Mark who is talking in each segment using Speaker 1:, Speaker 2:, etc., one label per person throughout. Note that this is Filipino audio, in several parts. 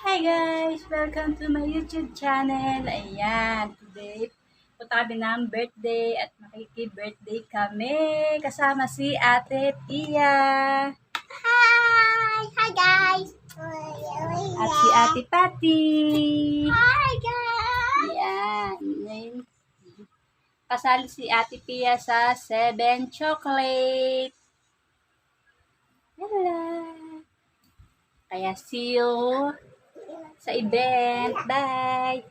Speaker 1: Hi guys! Welcome to my YouTube channel. Ayan, today punta kami ng birthday at makiki-birthday kami. Kasama si Ate Pia.
Speaker 2: Hi! Hi guys!
Speaker 1: At si Ate Patty.
Speaker 2: Hi guys!
Speaker 1: Ayan. Ngayon, kasali si Ate Pia sa 7 Chocolate. Hello! Kaya see you sa event. Bye!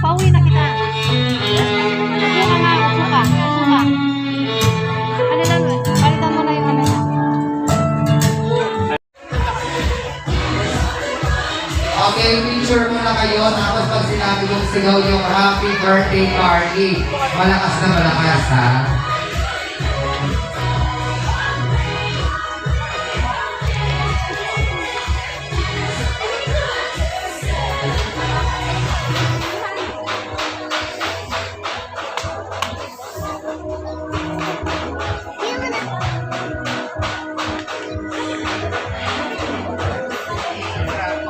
Speaker 2: Pauwi na kita. Upo ka. Ano lang, palitan mo na yung ano.
Speaker 3: Okay, picture muna kayo. Tapos pag sinabi kong sigaw yung happy birthday party, malakas na malakas ha.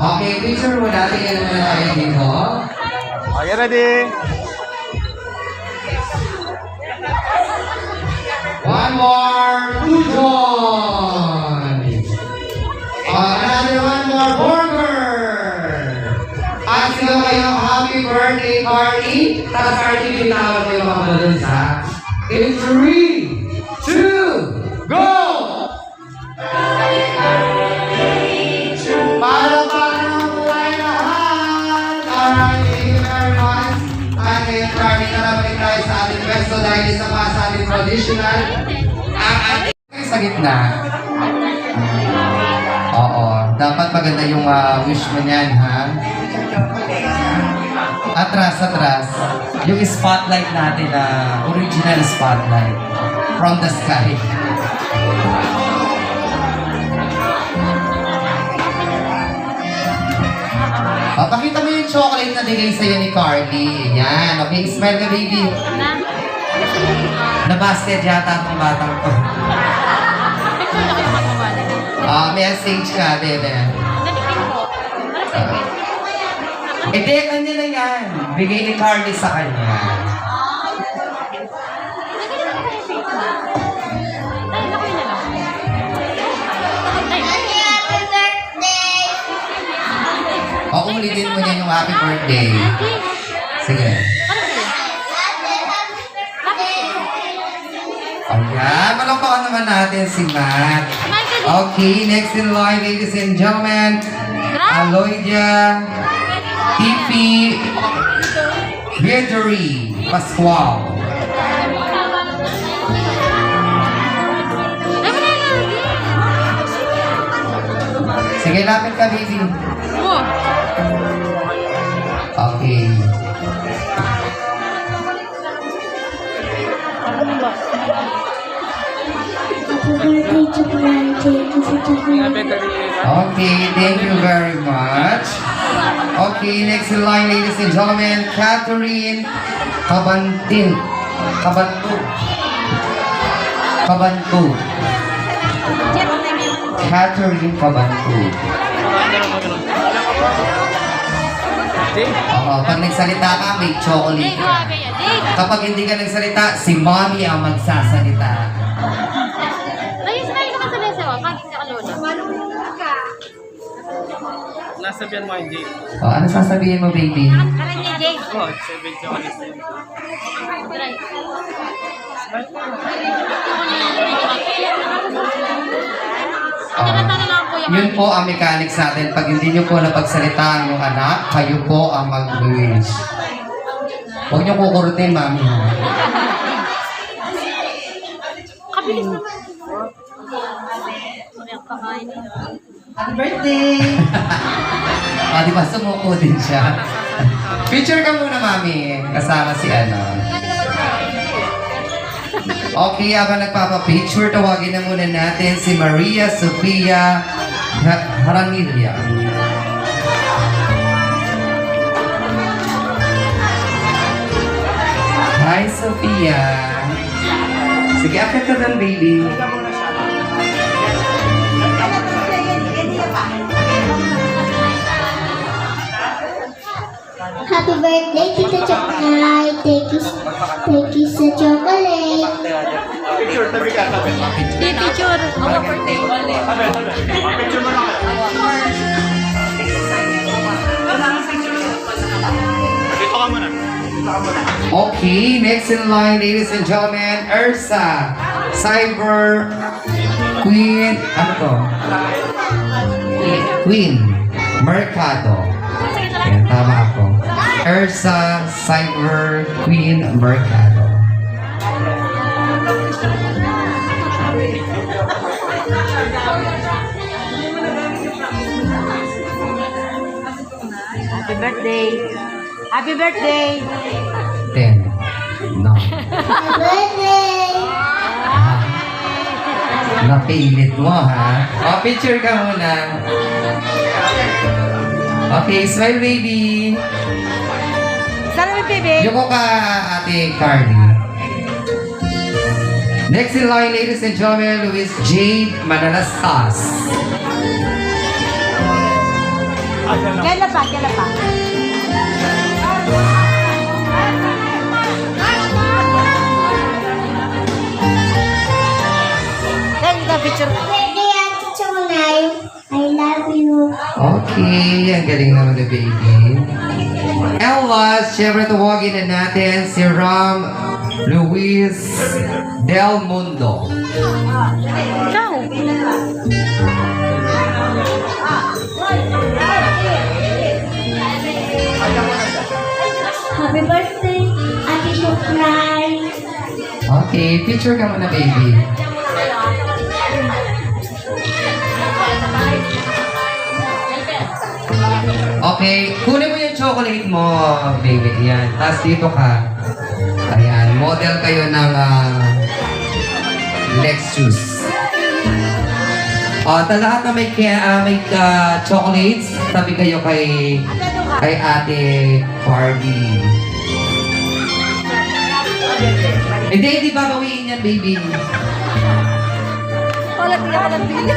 Speaker 3: Okay, picture muna. Tingnan muna tayo dito.
Speaker 4: Okay, ready?
Speaker 3: One more, two joy. Another one more burger. At sigaw kayong happy birthday party. Tapos party binawag kayo mga balloons ha. In 3, 2, go! Para buhay lahat! Alright, thank you very much. At ngayon, party na naman tayo sa ating pesto dahil isa pa sa ating traditional. Ang ating sa gitna. Oo, dapat maganda yung wish mo niyan, ha? Atras. Yung spotlight natin na original spotlight from the sky. Pakita mo yung chocolate na bigay sa'yo ni Carly. Yan. Okay, smile ka, baby. Nabasted yata itong batang to. Message ka, bebe. Hindi, kanya na yan. Bigay ni Carly sa kanya. O, ulitin mo niya yung happy birthday. Sige. Ayan, malakpakan naman natin si Matt. Okay, next in line, ladies and gentlemen. Aloydia, Tiffy, Gregory, Pascual. Sige, lapit ka, baby. Okay. Okay, thank you very much. Okay, next in line, ladies and gentlemen, Catherine Cabantu. Catherine Cabantu. Pag nagsalita ka, may chocolate ka. Kapag hindi ka nagsalita, si mommy ang magsasalita.
Speaker 4: Nasabihan mo yung Jay.
Speaker 3: Ano sasabihin mo, baby?
Speaker 4: Oh, 7 chocolates na yun.
Speaker 2: Ano na lang po
Speaker 3: Yun po ang mechanics natin. Pag hindi nyo po napagsalita ang yung anak, kayo po ang mag-wish. Huwag nyo kukurutin, mami.
Speaker 2: Kabilis naman.
Speaker 3: Happy birthday! Di ba sumuko din siya? Picture ka muna, mami. Kasama si ano. Okay, habang nagpapapicture, tawagin na muna natin si Maria Sofia Haranilla. Hi, Sofia. Sige, akit ka doon, baby.
Speaker 5: Happy birthday, Tito Choknay. Thank you sa chocolate.
Speaker 4: Picture, tabi ka, tabi.
Speaker 2: Picture.
Speaker 1: Ako birthday ulit.
Speaker 4: Picture mo na kayo. Dito ka muna.
Speaker 3: Okay, next in line, ladies and gentlemen, Ursa, Cyber Queen, ano to? Queen Mercado. Yan, tama ako. Ursa, Cyber Queen Mercado.
Speaker 2: Happy birthday. Happy birthday.
Speaker 3: 10. No.
Speaker 5: Happy birthday.
Speaker 3: Napilit mo, ha? O, picture ka muna. Okay, smile, baby.
Speaker 2: Sana may baby.
Speaker 3: Yuko ka, Ate Carly. Next in line, ladies and gentlemen, Luis Jade Manalastas.
Speaker 2: Kailan pa? Kailan pa? Picture.
Speaker 5: Birthday, Ate Choknay. I love you.
Speaker 3: Okay, ang galing naman na baby. Ella, syempre tawagin na natin si Ram Luis Del Mundo.
Speaker 2: Ikaw.
Speaker 5: Happy birthday, Ate Choknay.
Speaker 3: Okay, picture ka muna, baby. Okay, kunin mo yung chocolate mo, baby. Yan. Tapos dito ka. Ayan, model kayo ng Lexus. Lahat na may chocolates, tabi kayo kay Ate Barbie. Hindi babawiin yan, baby.
Speaker 2: Wala tiyak ka ng bigla.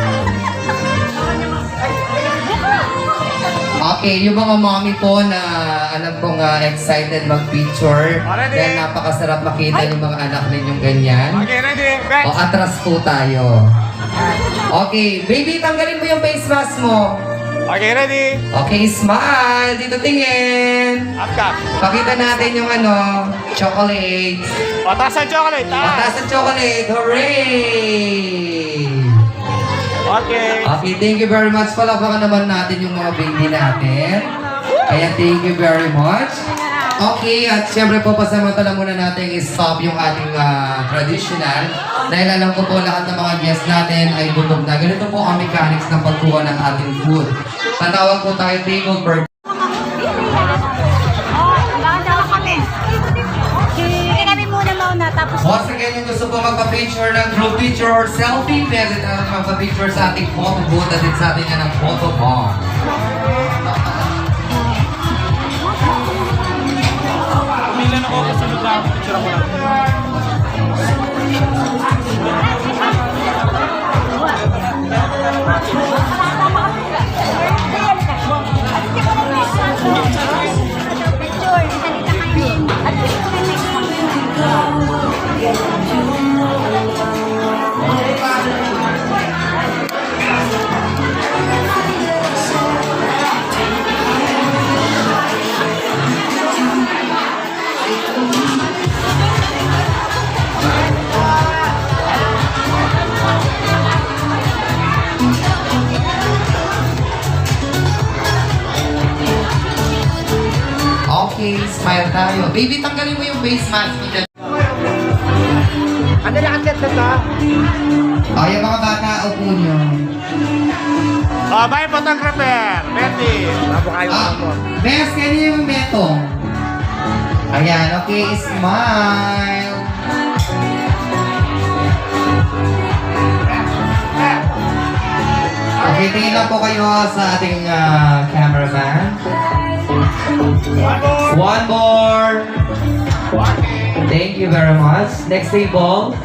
Speaker 3: Okay, yung mga mommy po na alam kong excited mag-picture dahil napakasarap makita yung mga anak ninyong ganyan.
Speaker 4: Okay, ready?
Speaker 3: O, atras po tayo. Okay, baby, tanggalin mo yung face mask mo.
Speaker 4: Okay, ready?
Speaker 3: Okay, smile. Dito tingin.
Speaker 4: Up ka.
Speaker 3: Pakita natin yung chocolate.
Speaker 4: Patas ang chocolate, taas.
Speaker 3: Pataas ang chocolate. Hooray!
Speaker 4: Okay.
Speaker 3: Okay, thank you very much. Palakpakan naman natin yung mga baby natin. Kaya thank you very much. Okay, at syempre po pasamantala muna natin i-stop yung ating traditional. Dahil alam ko po lahat ng mga guests natin ay gutom na. Ganito po ang mechanics ng pagkuha ng ating food. Tatawag po tayo table per
Speaker 2: Sige kami muna tapos.
Speaker 3: Once again, yung gusto po magpa-picture ng group picture or selfie, pwede na magpa-picture sa ating photo booth at din sa ating ng photo bomb.
Speaker 4: Umilan ako kasunod lang. Picture ako lang.
Speaker 3: Okay, smile tayo. Baby, tanggalin mo yung face mask.
Speaker 2: Ano na ang set na to?
Speaker 3: O, yung mga bata, upo nyo.
Speaker 2: Oh, bye photographer! Betty! Labo kayo mo.
Speaker 3: Bes, kanina yung metong. Ayan, okay, smile. Okay, tingin lang po kayo sa ating cameraman. One more. Thank you very much. Next table.